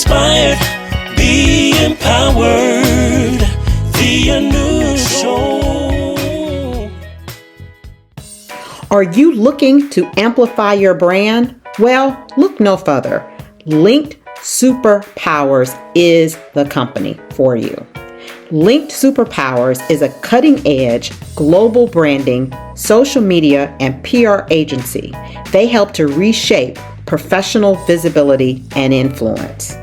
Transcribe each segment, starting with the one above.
inspired, be empowered. The Anouk Show. Are you looking to amplify your brand? Well, look no further. Linked Superpowers is the company for you. Linked Superpowers is a cutting-edge global branding, social media, and PR agency. They help to reshape professional visibility and influence.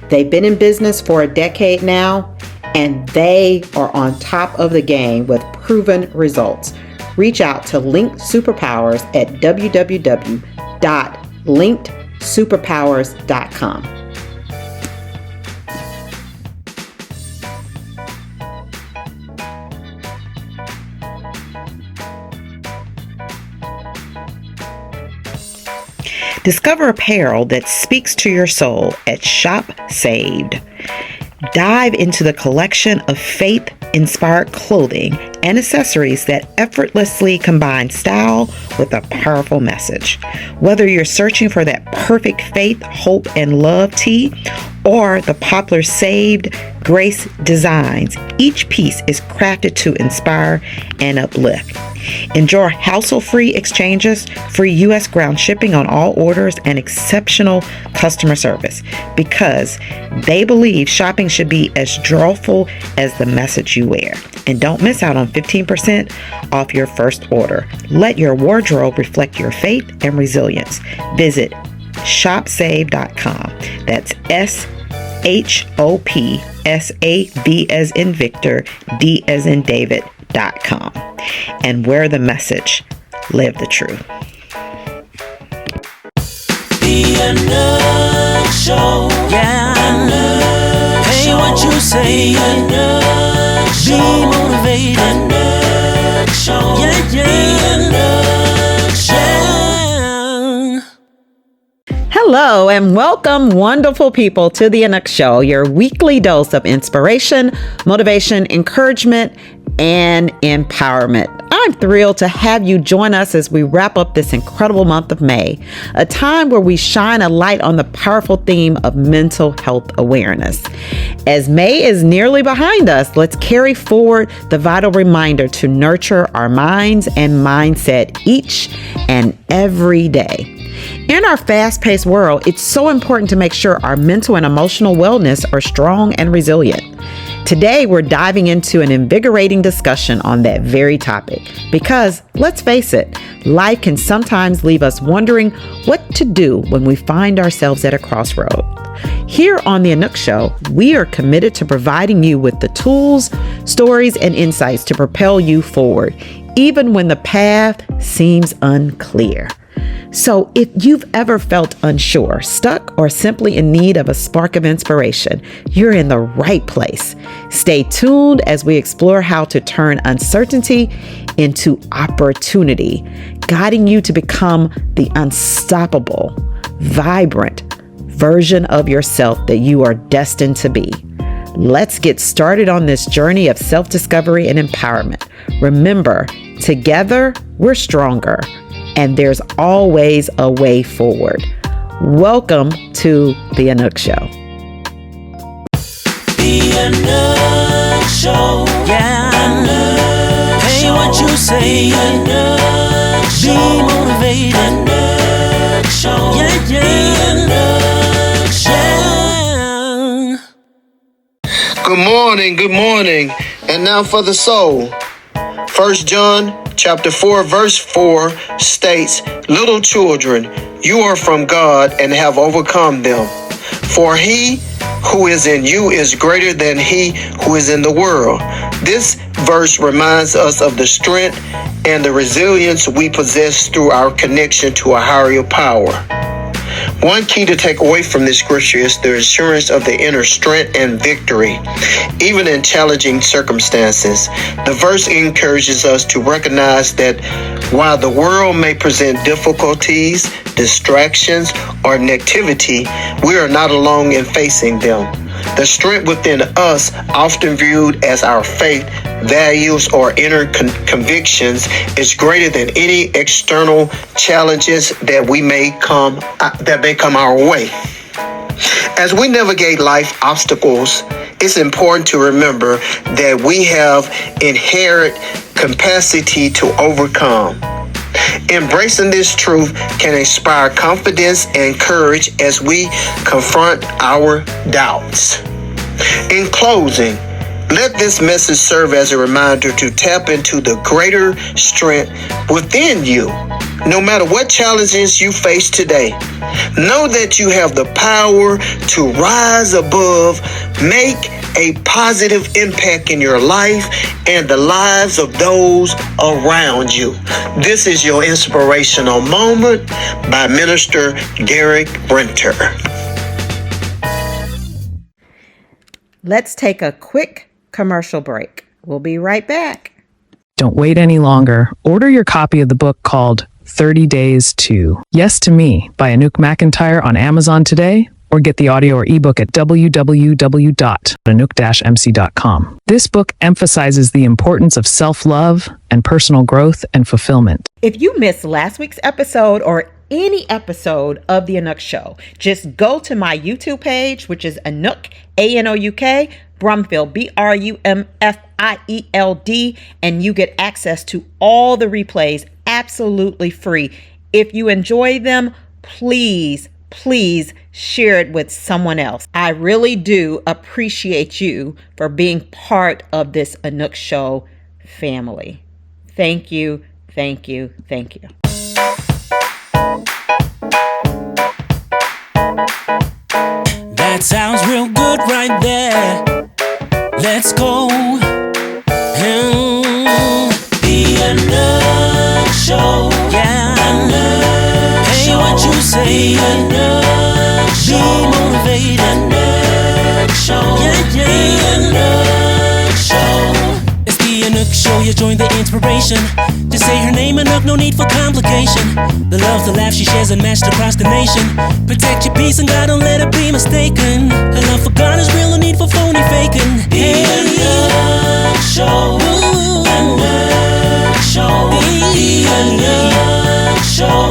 They've been in business for a decade now, and they are on top of the game with proven results. Reach out to Linked Superpowers at www.linkedsuperpowers.com. Discover apparel that speaks to your soul at Shop Saved. Dive into the collection of faith-inspired clothing and accessories that effortlessly combine style with a powerful message. Whether you're searching for that perfect faith, hope, and love tee, or the popular Saved Grace designs, each piece is crafted to inspire and uplift. Enjoy hassle-free exchanges, free U.S. ground shipping on all orders, and exceptional customer service, because they believe shopping should be as joyful as the message you wear. And don't miss out on 15% off your first order. Let your wardrobe reflect your faith and resilience. Visit shopsave.com. That's SHOPSAV as in Victor, D as in David.com. And wear the message, live the truth. The Anouk Show. Yeah. Anouk Hey, Show. What you say? Anouk Show. Be motivated. Anouk Show. Yeah, yeah. The Anouk Show. Hello and welcome, wonderful people, to the Anouk Show, your weekly dose of inspiration, motivation, encouragement, and empowerment. I'm thrilled to have you join us as we wrap up this incredible month of May, a time where we shine a light on the powerful theme of mental health awareness. As May is nearly behind us, let's carry forward the vital reminder to nurture our minds and mindset each and every day. In our fast-paced world, it's so important to make sure our mental and emotional wellness are strong and resilient. Today, we're diving into an invigorating discussion on that very topic because, let's face it, life can sometimes leave us wondering what to do when we find ourselves at a crossroad. Here on the Anouk Show, we are committed to providing you with the tools, stories, and insights to propel you forward, even when the path seems unclear. So if you've ever felt unsure, stuck, or simply in need of a spark of inspiration, you're in the right place. Stay tuned as we explore how to turn uncertainty into opportunity, guiding you to become the unstoppable, vibrant version of yourself that you are destined to be. Let's get started on this journey of self-discovery and empowerment. Remember, together we're stronger. And there's always a way forward. Welcome to the Anouk Show. The Anouk Show. Yeah. Anouk Hey, Show. What you say? Anouk Show. Be motivated. Anouk Show. Yeah, yeah. The Anouk Show. Good morning. And now for the soul. 1 John chapter 4 verse 4 states, "Little children, you are from God and have overcome them. For he who is in you is greater than he who is in the world." This verse reminds us of the strength and the resilience we possess through our connection to a higher power. One key to take away from this scripture is the assurance of the inner strength and victory, even in challenging circumstances. The verse encourages us to recognize that while the world may present difficulties, distractions, or negativity, we are not alone in facing them. The strength within us, often viewed as our faith, values, or inner convictions, is greater than any external challenges that may come our way. As we navigate life obstacles, it's important to remember that we have inherent capacity to overcome. Embracing this truth can inspire confidence and courage as we confront our doubts. In closing, let this message serve as a reminder to tap into the greater strength within you. No matter what challenges you face today, know that you have the power to rise above, make a positive impact in your life and the lives of those around you. This is your inspirational moment by Minister Derek Brinter. Let's take a quick commercial break. We'll be right back. Don't wait any longer. Order your copy of the book called 30 Days to Yes to Me by Anouk McIntyre on Amazon today, or get the audio or ebook at www.anouk-mc.com. This book emphasizes the importance of self-love and personal growth and fulfillment. If you missed last week's episode or any episode of The Anouk Show, just go to my YouTube page, which is Anouk, A-N-O-U-K, Brumfield, B-R-U-M-F-I-E-L-D, and you get access to all the replays absolutely free. If you enjoy them, please share it with someone else. I really do appreciate you for being part of this Anouk Show family. Thank you, thank you, thank you. That sounds real good right there. Let's go. The Anouk Show. Yeah. Anouk Show. Hey, what you say? Anouk Show. Be motivated. Anouk Show. Yeah, yeah. The Anouk Show. It's the Anouk Show. You join the inspiration. Just say her name, Anouk. No need for complication. The love, the laugh she shares unmatched across the nation. Protect your peace and God, don't let it be mistaken. Her love for God is real, no need for phony faking. The Anouk Show. Anouk Show. The Anouk Show.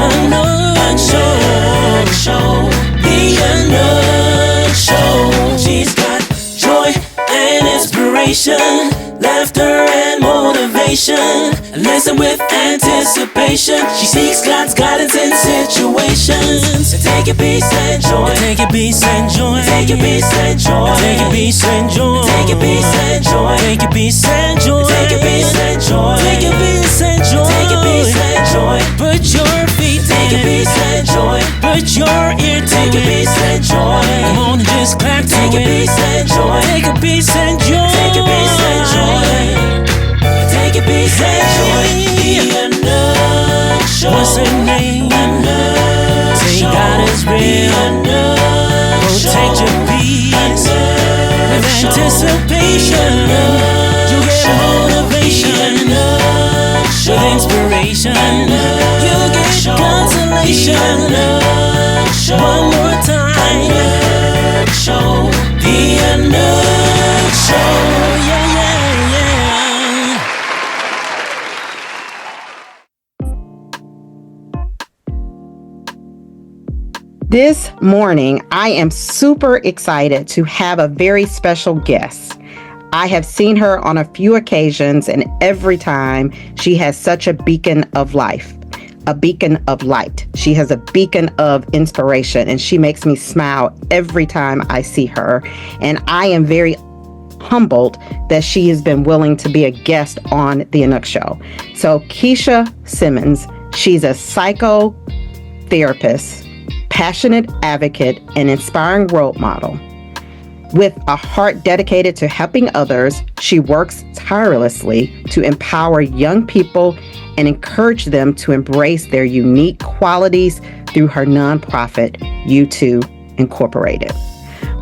Anouk Show. The Anouk Show. She's got joy and inspiration, laughter and motivation. Listen with anticipation. She seeks God's guidance in situations. Take your peace and joy. Take your peace and joy. Take your peace and joy. Take your peace and joy. Take your peace and joy. Take your peace and joy. Take your peace and joy. Take your peace and joy. Take your peace and joy. Put your feet. Take your peace and joy. Put your ear to it. Take your peace and joy. Come on and just clap to it. Take your peace and joy. Take your peace and joy. Take your peace and joy. Take your peace and joy. The Anouk Show. What's her name? Anouk Say Show. God is real. Protect your peace with anticipation. You get motivation with inspiration. You get consolation. One more time. Show. The Anouk Show. Yeah, yeah, yeah. This morning, I am super excited to have a very special guest. I have seen her on a few occasions, and every time she has such a beacon of life, a beacon of light. She has a beacon of inspiration, and she makes me smile every time I see her. And I am very humbled that she has been willing to be a guest on The Anouk Show. So Kesha Simmons, she's a psychotherapist, passionate advocate, and inspiring role model. With a heart dedicated to helping others, she works tirelessly to empower young people and encourage them to embrace their unique qualities through her nonprofit, U2 Incorporated.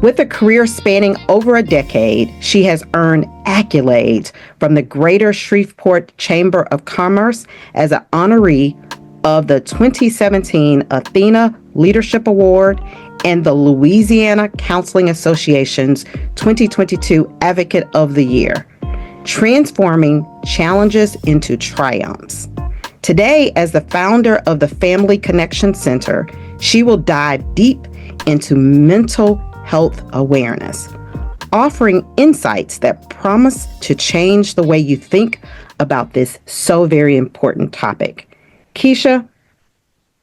With a career spanning over a decade, she has earned accolades from the Greater Shreveport Chamber of Commerce as an honoree of the 2017 Athena Leadership Award and the Louisiana Counseling Association's 2022 Advocate of the Year, transforming challenges into triumphs. Today, as the founder of the Family Connection Center, She will dive deep into mental health awareness, offering insights that promise to change the way you think about this so very important topic. Kesha,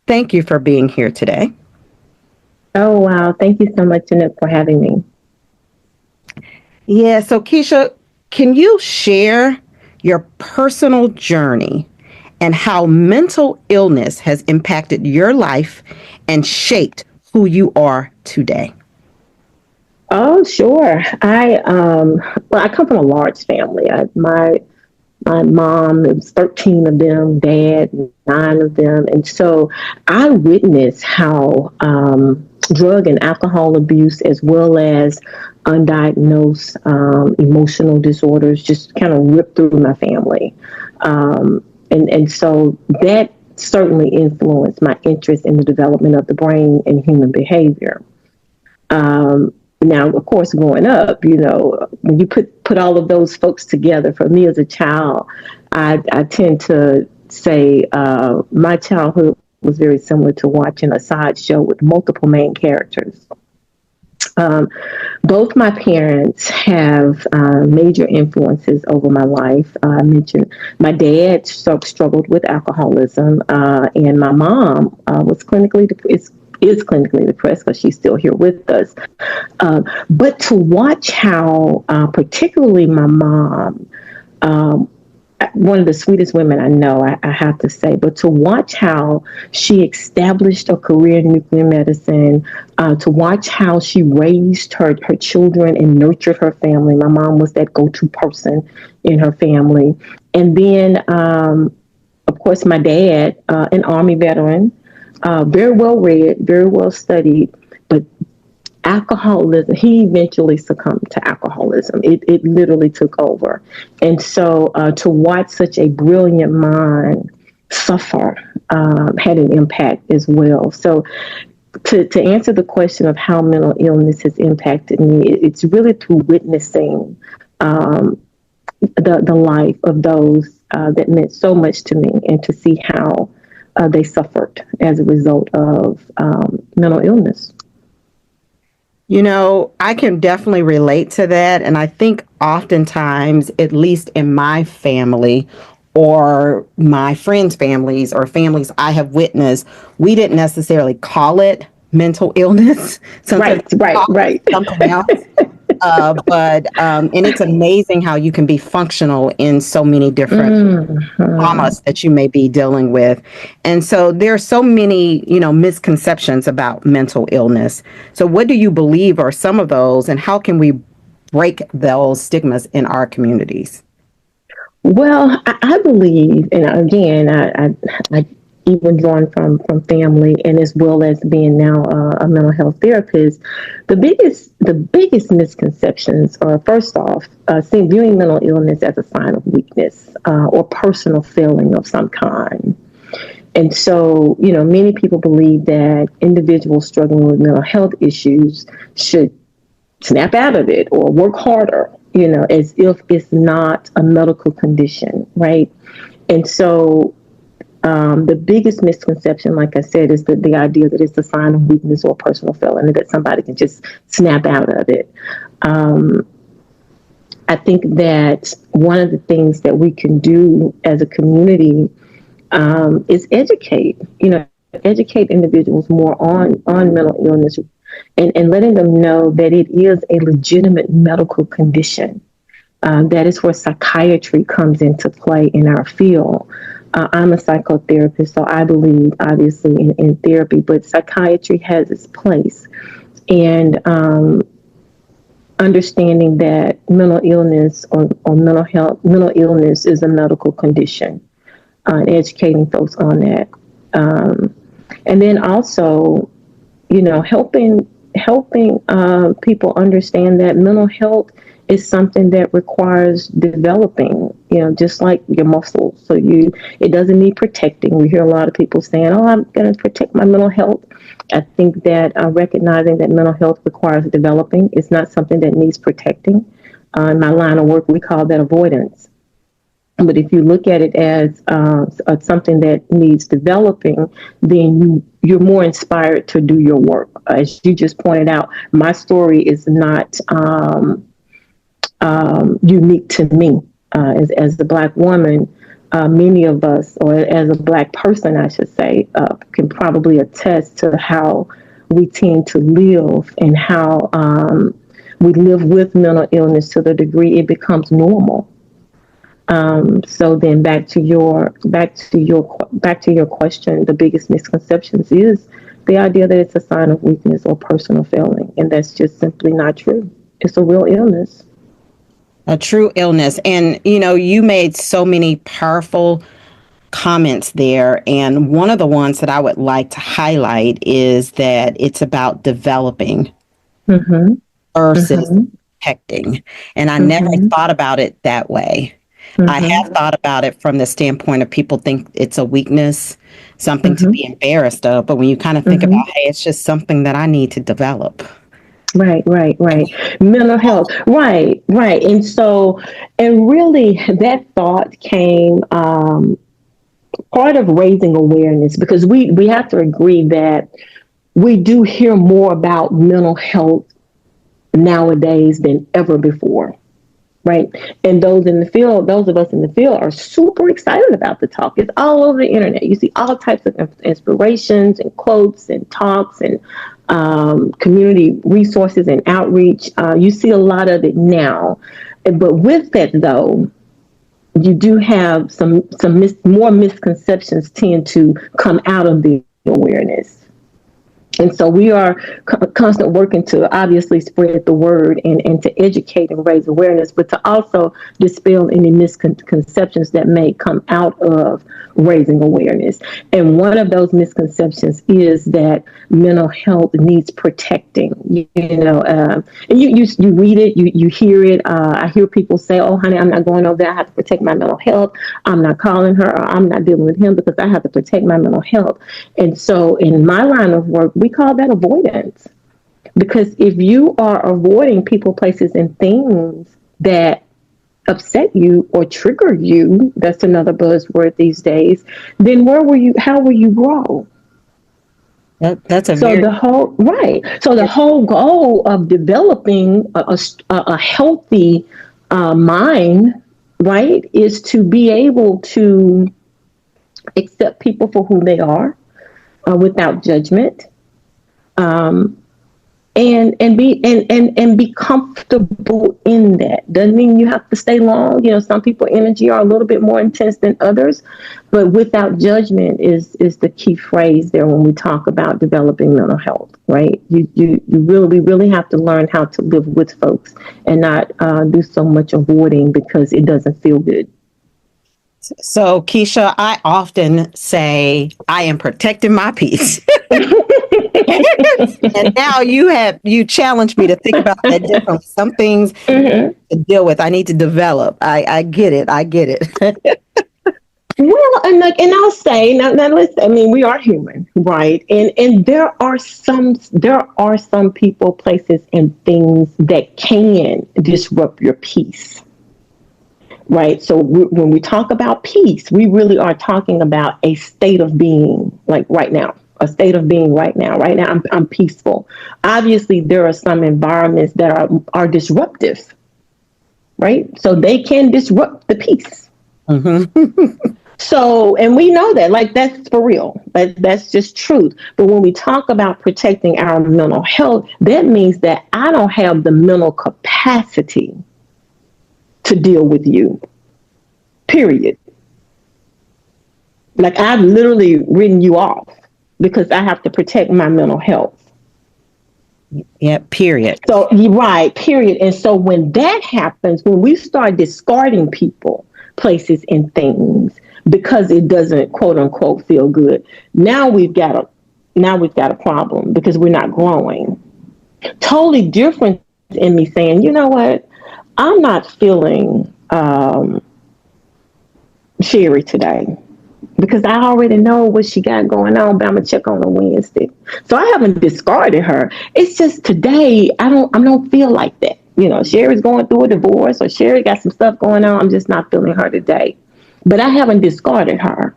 thank you for being here today. Oh, wow. Thank you so much, Anouk, for having me. Yeah, so Kesha, can you share your personal journey and how mental illness has impacted your life and shaped who you are today? Oh, sure. I come from a large family. My mom, it was 13 of them, dad, 9 of them. And so I witnessed how drug and alcohol abuse, as well as undiagnosed emotional disorders, just kind of ripped through my family. And so that certainly influenced my interest in the development of the brain and human behavior. Now, of course, growing up, when you put all of those folks together, for me as a child, I tend to say my childhood was very similar to watching a sideshow with multiple main characters. Both my parents have major influences over my life. I mentioned my dad struggled with alcoholism, and my mom is clinically depressed because she's still here with us. But to watch how, particularly my mom, one of the sweetest women I know, I have to say, but to watch how she established a career in nuclear medicine, to watch how she raised her children and nurtured her family. My mom was that go-to person in her family. And then, of course, my dad, an Army veteran, very well read, very well studied, but alcoholism, he eventually succumbed to alcoholism. It literally took over. And so to watch such a brilliant mind suffer had an impact as well. So to answer the question of how mental illness has impacted me, it's really through witnessing the life of those that meant so much to me, and to see how they suffered as a result of mental illness. I can definitely relate to that. And I think oftentimes, at least in my family or my friends' families or families I have witnessed, we didn't necessarily call it mental illness. Sometimes Right. something else. And it's amazing how you can be functional in so many different traumas that you may be dealing with. And so there are so many, misconceptions about mental illness. So what do you believe are some of those, and how can we break those stigmas in our communities? Well, I believe, and again, I even drawn from family, and as well as being now a mental health therapist, the biggest misconceptions are, first off, viewing mental illness as a sign of weakness or personal failing of some kind. And so, many people believe that individuals struggling with mental health issues should snap out of it or work harder, as if it's not a medical condition, right? And so the biggest misconception, like I said, is the idea that it's a sign of weakness or personal failing, and that somebody can just snap out of it. I think that one of the things that we can do as a community is educate individuals more on mental illness, and letting them know that it is a legitimate medical condition. That is where psychiatry comes into play in our field. I'm a psychotherapist, so I believe, obviously, in therapy, but psychiatry has its place. And understanding that mental illness or mental illness is a medical condition, and educating folks on that. And then also, helping people understand that mental health is something that requires developing, just like your muscles. So it doesn't need protecting. We hear a lot of people saying, "Oh, I'm going to protect my mental health." I think that recognizing that mental health requires developing. It's not something that needs protecting. In my line of work, we call that avoidance. But if you look at it as something that needs developing, then you're more inspired to do your work. As you just pointed out, my story is not unique to me. As a Black woman, many of us, or as a Black person, I should say, can probably attest to how we tend to live and how we live with mental illness to the degree it becomes normal. So then back to your question, the biggest misconceptions is the idea that it's a sign of weakness or personal failing, and that's just simply not true. It's a real illness. A true illness. And, you made so many powerful comments there. And one of the ones that I would like to highlight is that it's about developing versus protecting. And I never thought about it that way. I have thought about it from the standpoint of people think it's a weakness, something to be embarrassed of. But when you kind of think about, hey, it's just something that I need to develop. Right. Mental health. Right. And so, and really that thought came part of raising awareness, because we have to agree that we do hear more about mental health nowadays than ever before. Right. And those of us in the field are super excited about the talk. It's all over the internet. You see all types of inspirations and quotes and talks and community resources and outreach. You see a lot of it now. But with that, though, you do have more misconceptions tend to come out of the awareness. And so we are constantly working to obviously spread the word and to educate and raise awareness, but to also dispel any misconceptions that may come out of raising awareness. And one of those misconceptions is that mental health needs protecting. And you read it, you hear it. I hear people say, "Oh, honey, I'm not going over there. I have to protect my mental health. I'm not calling her, or I'm not dealing with him because I have to protect my mental health." And so in my line of work, we call that avoidance. Because if you are avoiding people, places, and things that upset you or trigger you, that's another buzzword these days, then how will you grow? That's the whole goal of developing a healthy mind, right, is to be able to accept people for who they are without judgment. And be comfortable in that. Doesn't mean you have to stay long. Some people's energy are a little bit more intense than others, but without judgment is the key phrase there when we talk about developing mental health, right? We really have to learn how to live with folks and not do so much avoiding because it doesn't feel good. So, Kesha, I often say I am protecting my peace. And now you challenged me to think about that differently. Some things to deal with, I need to develop. I get it. Well, and I'll say now listen, I mean, we are human, right? And there are some people, places, and things that can disrupt your peace. Right. So when we talk about peace, we really are talking about a state of being, like right now, a state of being right now. Right now, I'm peaceful. Obviously, there are some environments that are disruptive. Right. So they can disrupt the peace. So, and we know that, like, that's for real. That's just truth. But when we talk about protecting our mental health, that means that I don't have the mental capacity to deal with you, period. Like, I've literally written you off because I have to protect my mental health. Yeah, period. So, right, period. And so when that happens, when we start discarding people, places, and things because it doesn't, quote unquote, feel good, now we've got a problem because we're not growing. Totally different in me saying, you know what? I'm not feeling Sherry today because I already know what she got going on, but I'm gonna check on her Wednesday. So I haven't discarded her. It's just today I don't feel like that. Sherry's going through a divorce, or Sherry got some stuff going on. I'm just not feeling her today. but I haven't discarded her,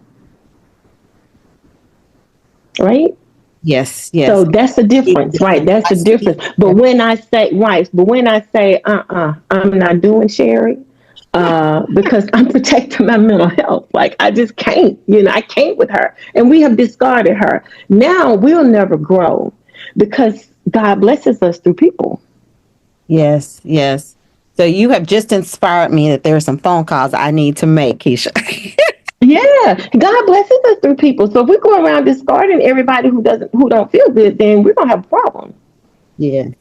right? Yes, So yes. that's the difference, right? That's I the see. difference. But when I say, right, but when I say, I'm not doing Sherry, because I'm protecting my mental health. Like I just can't, I can't with her. And we have discarded her. Now we'll never grow because God blesses us through people. Yes, yes. So you have just inspired me that there are some phone calls I need to make, Kesha. Yeah, God blesses us through people. So if we go around discarding everybody who don't feel good, then we're gonna have a problem. Yes.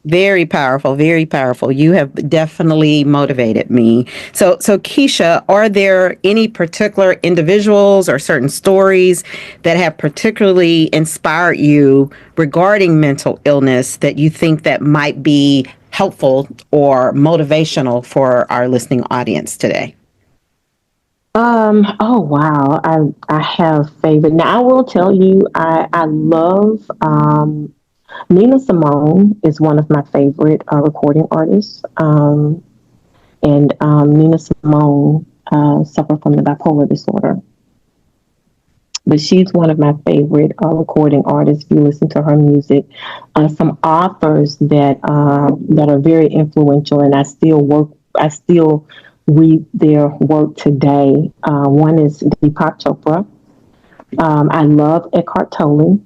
Very powerful, very powerful. You have definitely motivated me. So Keisha, are there any particular individuals or certain stories that have particularly inspired you regarding mental illness that you think that might be helpful or motivational for our listening audience today? Oh wow. I have favorite. Now I will tell you I love Nina Simone is one of my favorite recording artists. And Nina Simone suffered from the bipolar disorder. But she's one of my favorite recording artists. If you listen to her music, some authors that are very influential, and I still read their work today. One is Deepak Chopra. I love Eckhart Tolle,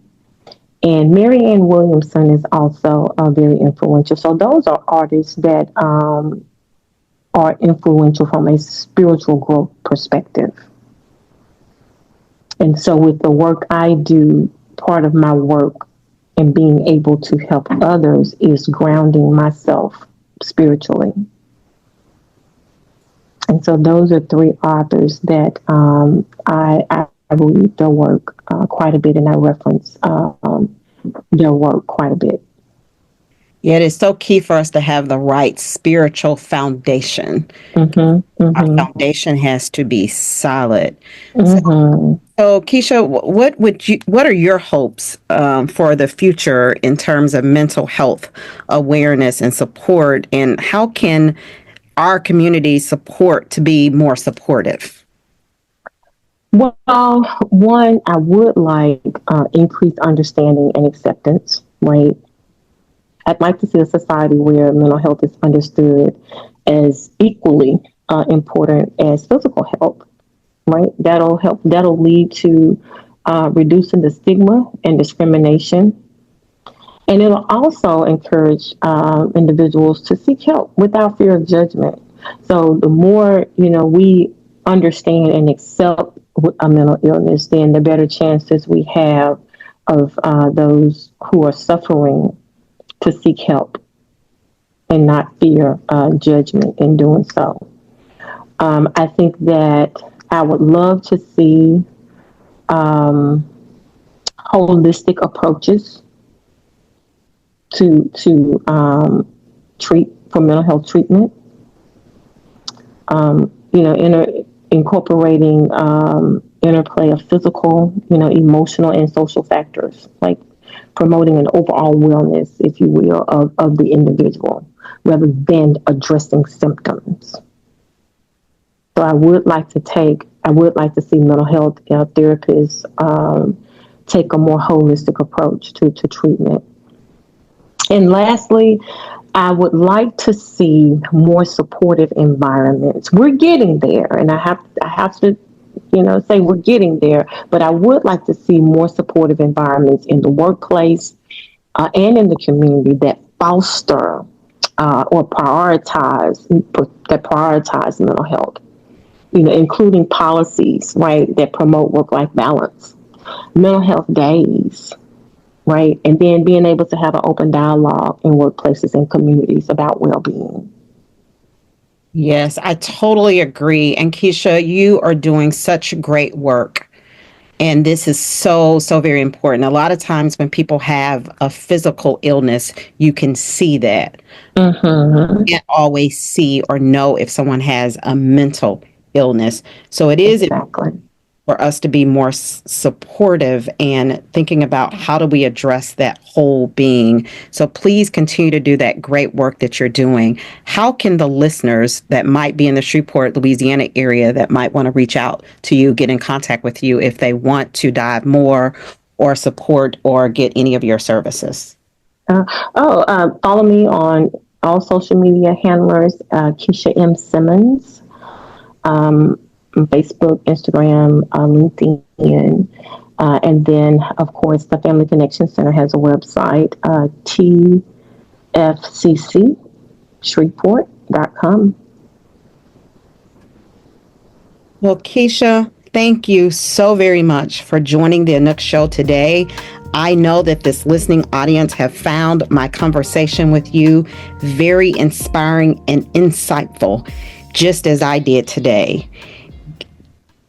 and Marianne Williamson is also very influential. So those are artists that are influential from a spiritual growth perspective. And so, with the work I do, part of my work and being able to help others is grounding myself spiritually. And so, those are three authors that I read their work quite a bit, and I reference their work quite a bit. Yeah, it is so key for us to have the right spiritual foundation. Our Mm-hmm. foundation has to be solid. Mm-hmm. So, Keisha, what are your hopes for the future in terms of mental health awareness and support, and how can our community support to be more supportive? Well, one, I would like increased understanding and acceptance, right? I'd like to see a society where mental health is understood as equally important as physical health, right? That'll lead to reducing the stigma and discrimination. And it'll also encourage individuals to seek help without fear of judgment. So the more, we understand and accept a mental illness, then the better chances we have of those who are suffering to seek help and not fear judgment in doing so. I think that I would love to see um, holistic approaches treat for mental health treatment. Incorporating interplay of physical, emotional and social factors, like promoting an overall wellness, if you will, of the individual rather than addressing symptoms. So I would like to see mental health therapists take a more holistic approach to treatment. And lastly, I would like to see more supportive environments. We're getting there, and I have to, say we're getting there. But I would like to see more supportive environments in the workplace and in the community that foster or prioritize mental health. Including policies, right, that promote work-life balance, mental health days, right? And then being able to have an open dialogue in workplaces and communities about well-being. Yes, I totally agree. And Keisha, you are doing such great work. And this is so, so very important. A lot of times when people have a physical illness, you can see that. Mm-hmm. You can't always see or know if someone has a mental illness. So it is Exactly. for us to be more supportive and thinking about how do we address that whole being. So please continue to do that great work that you're doing. How can the listeners that might be in the Shreveport, Louisiana area that might want to reach out to you, get in contact with you if they want to dive more or support or get any of your services? Follow me on all social media handlers, Kesha M. Simmons. Facebook, Instagram, LinkedIn, and then, of course, the Family Connection Center has a website, tfccshreveport.com. Well, Kesha, thank you so very much for joining the Anouk Show today. I know that this listening audience have found my conversation with you very inspiring and insightful, just as I did today.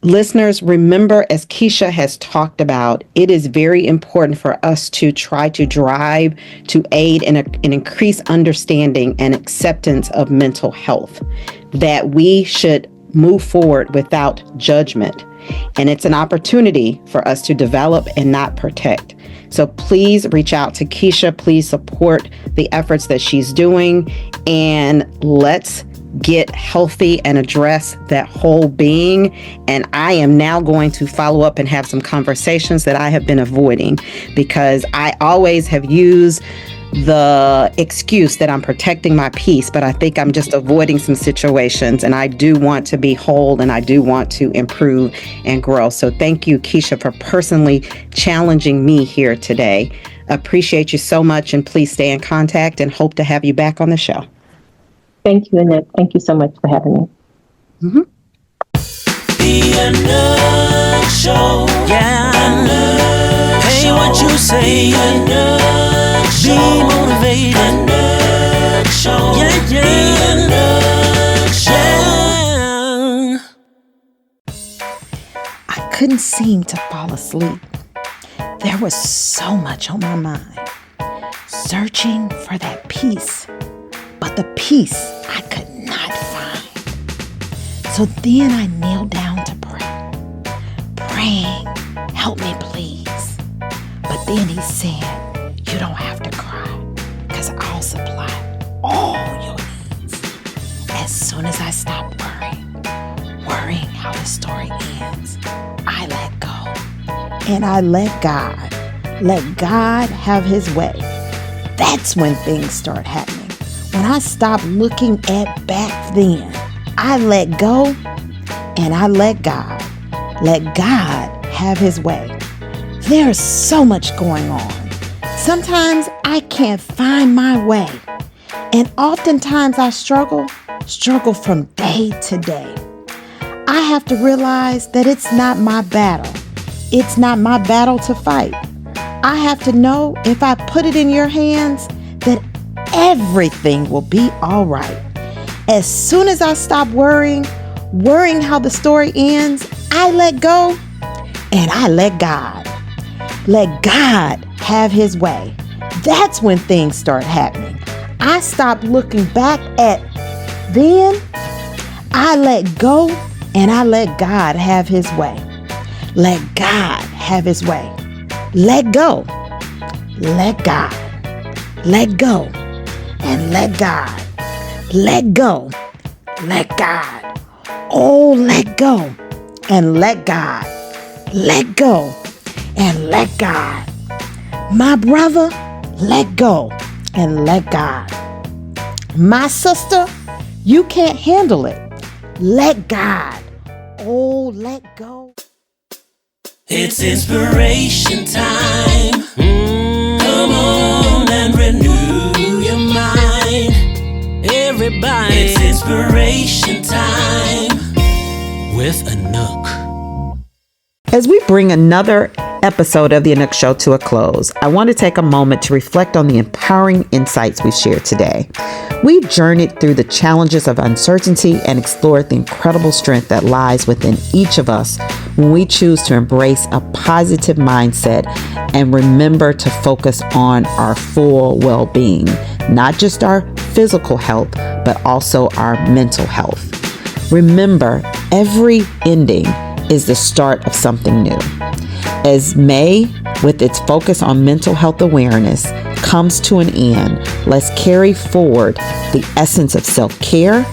Listeners, remember, as Kesha has talked about, it is very important for us to try to drive to aid in an increased understanding and acceptance of mental health, that we should move forward without judgment. And it's an opportunity for us to develop and not protect. So please reach out to Kesha. Please support the efforts that she's doing, and let's get healthy and address that whole being. And I am now going to follow up and have some conversations that I have been avoiding, because I always have used the excuse that I'm protecting my peace, but I think I'm just avoiding some situations, and I do want to be whole and I do want to improve and grow. So thank you, Kesha, for personally challenging me here today. Appreciate you so much, and please stay in contact and hope to have you back on the show. Thank you, Annette. Thank you so much for having me. The Anouk Show. Yeah. Anouk Hey, Show. What you say? Anouk Show. Be motivated. Anouk Show. Yeah, yeah. Anouk Show. I couldn't seem to fall asleep. There was so much on my mind, searching for that peace. But the peace I could not find. So then I knelt down to pray, praying, help me please. But then he said, you don't have to cry, because I'll supply all your needs. As soon as I stopped worrying how the story ends, I let go. And I let God have his way. That's when things start happening. When I stopped looking at back then, I let go and I let God have his way. There's so much going on. Sometimes I can't find my way. And oftentimes I struggle from day to day. I have to realize that it's not my battle. It's not my battle to fight. I have to know, if I put it in your hands, that everything will be all right. As soon as I stop worrying how the story ends, I let go and I let God. Let God have his way. That's when things start happening. I stop looking back at then. I let go and I let God have his way. Let God have his way. Let go. Let God. Let go. And let God. Let go. Let God. Oh, let go. And let God. Let go. And let God. My brother, let go. And let God. My sister, you can't handle it. Let God. Oh, let go. It's inspiration time. Come on and renew your mind. Everybody, it's inspiration time with Anouk. As we bring another episode of the Anouk Show to a close, I want to take a moment to reflect on the empowering insights we've shared today. We've journeyed through the challenges of uncertainty and explored the incredible strength that lies within each of us when we choose to embrace a positive mindset and remember to focus on our full well-being, not just our physical health, but also our mental health. Remember, every ending is the start of something new. As May, with its focus on mental health awareness, comes to an end, let's carry forward the essence of self-care,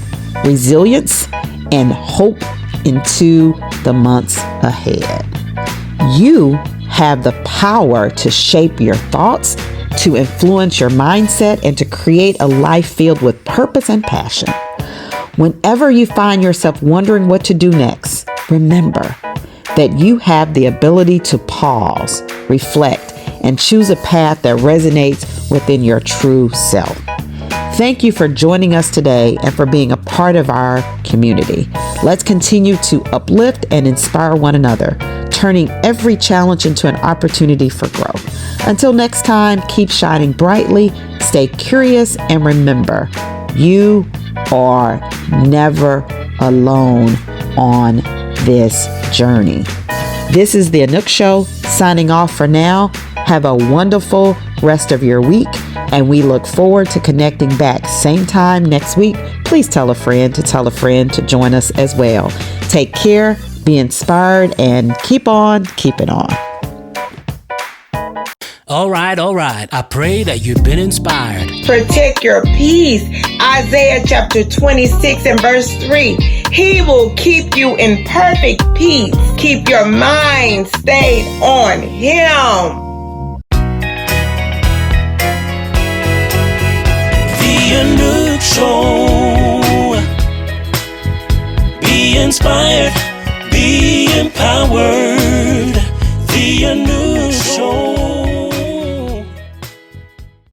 resilience, and hope into the months ahead. You have the power to shape your thoughts, to influence your mindset, and to create a life filled with purpose and passion. Whenever you find yourself wondering what to do next, remember that you have the ability to pause, reflect, and choose a path that resonates within your true self. Thank you for joining us today and for being a part of our community. Let's continue to uplift and inspire one another, turning every challenge into an opportunity for growth. Until next time, keep shining brightly, stay curious, and remember, you are never alone on this journey. This is the Anouk Show, signing off for now. Have a wonderful rest of your week, and we look forward to connecting back same time next week. Please tell a friend to join us as well. Take care, be inspired, and keep on keeping on. All right. I pray that you've been inspired. Protect your peace. Isaiah chapter 26 and verse 3. He will keep you in perfect peace. Keep your mind stayed on Him. The Anouk Show. Be inspired, be empowered. The Anouk